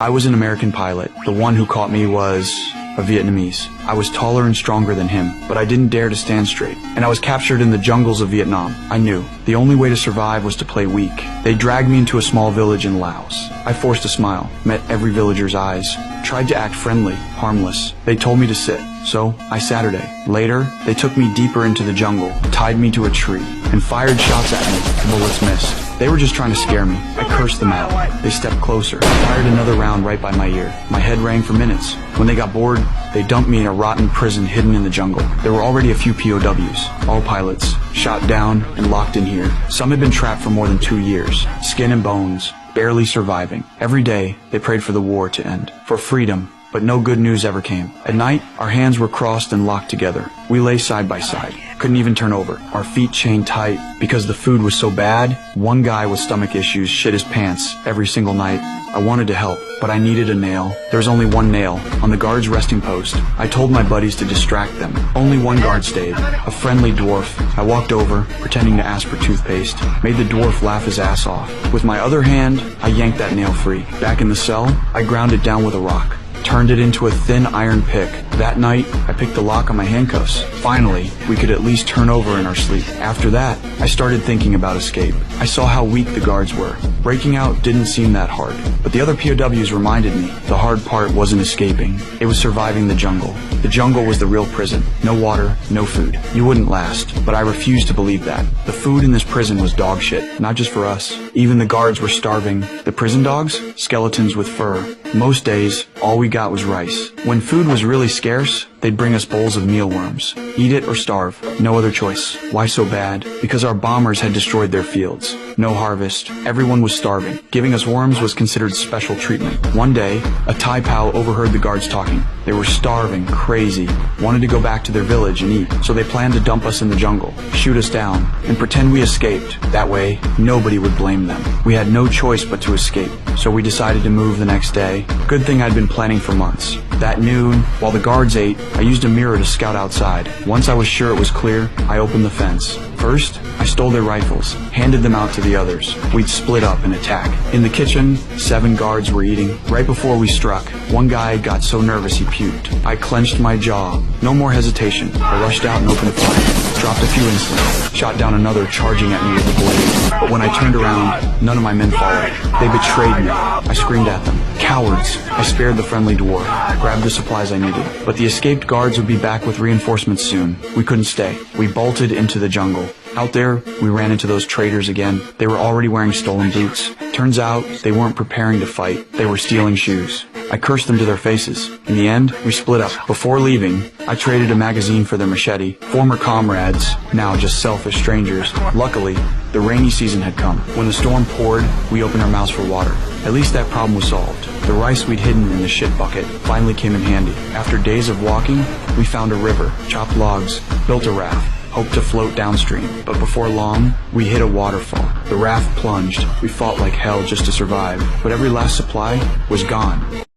I was an American pilot. The one who caught me was a Vietnamese. I was taller and stronger than him, but I didn't dare to stand straight. And I was captured in the jungles of Vietnam. I knew. The only way to survive was to play weak. They dragged me into a small village in Laos. I forced a smile, met every villager's eyes, tried to act friendly, harmless. They told me to sit, so I Saturday. Later, they took me deeper into the jungle, tied me to a tree, and fired shots at me. Bullets missed. They were just trying to scare me. I cursed them out. They stepped closer, fired another round right by my ear. My head rang for minutes. When they got bored, they dumped me in a rotten prison hidden in the jungle. There were already a few POWs, all pilots, shot down and locked in here. Some had been trapped for more than 2 years, skin and bones, barely surviving. Every day, they prayed for the war to end, for freedom, but no good news ever came. At night, our hands were crossed and locked together. We lay side by side, couldn't even turn over, our feet chained tight. Because the food was so bad, one guy with stomach issues shit his pants every single night. I wanted to help, but I needed a nail. There was only one nail, on the guard's resting post. I told my buddies to distract them. Only one guard stayed, a friendly dwarf. I walked over, pretending to ask for toothpaste, made the dwarf laugh his ass off. With my other hand, I yanked that nail free. Back in the cell, I ground it down with a rock, turned it into a thin iron pick. That night, I picked the lock on my handcuffs. Finally, we could at least turn over in our sleep. After that, I started thinking about escape. I saw how weak the guards were. Breaking out didn't seem that hard. But the other POWs reminded me, the hard part wasn't escaping. It was surviving the jungle. The jungle was the real prison. No water, no food. You wouldn't last, but I refused to believe that. The food in this prison was dog shit, not just for us. Even the guards were starving. The prison dogs? Skeletons with fur. Most days, all we got was rice. When food was really scarce, they'd bring us bowls of mealworms. Eat it or starve. No other choice. Why so bad? Because our bombers had destroyed their fields. No harvest. Everyone was starving. Giving us worms was considered special treatment. One day, a Thai pal overheard the guards talking. They were starving, crazy, wanted to go back to their village and eat. So they planned to dump us in the jungle, shoot us down, and pretend we escaped. That way, nobody would blame them. We had no choice but to escape. So we decided to move the next day. Good thing I'd been planning for months. That noon, while the guards ate, I used a mirror to scout outside. Once I was sure it was clear, I opened the fence. First, I stole their rifles, handed them out to the others. We'd split up and attack. In the kitchen, 7 guards were eating. Right before we struck, one guy got so nervous he puked. I clenched my jaw. No more hesitation. I rushed out and opened fire. Dropped a few instantly. Shot down another charging at me with a blade. But when I turned around, none of my men followed. They betrayed me. I screamed at them. Cowards! I spared the friendly dwarf, grabbed the supplies I needed. But the escaped guards would be back with reinforcements soon. We couldn't stay. We bolted into the jungle. Out there, we ran into those traitors again. They were already wearing stolen boots. Turns out, they weren't preparing to fight. They were stealing shoes. I cursed them to their faces. In the end, we split up. Before leaving, I traded a magazine for their machete. Former comrades, now just selfish strangers. Luckily, the rainy season had come. When the storm poured, we opened our mouths for water. At least that problem was solved. The rice we'd hidden in the shit bucket finally came in handy. After days of walking, we found a river, chopped logs, built a raft, hoped to float downstream. But before long, we hit a waterfall. The raft plunged. We fought like hell just to survive, but every last supply was gone.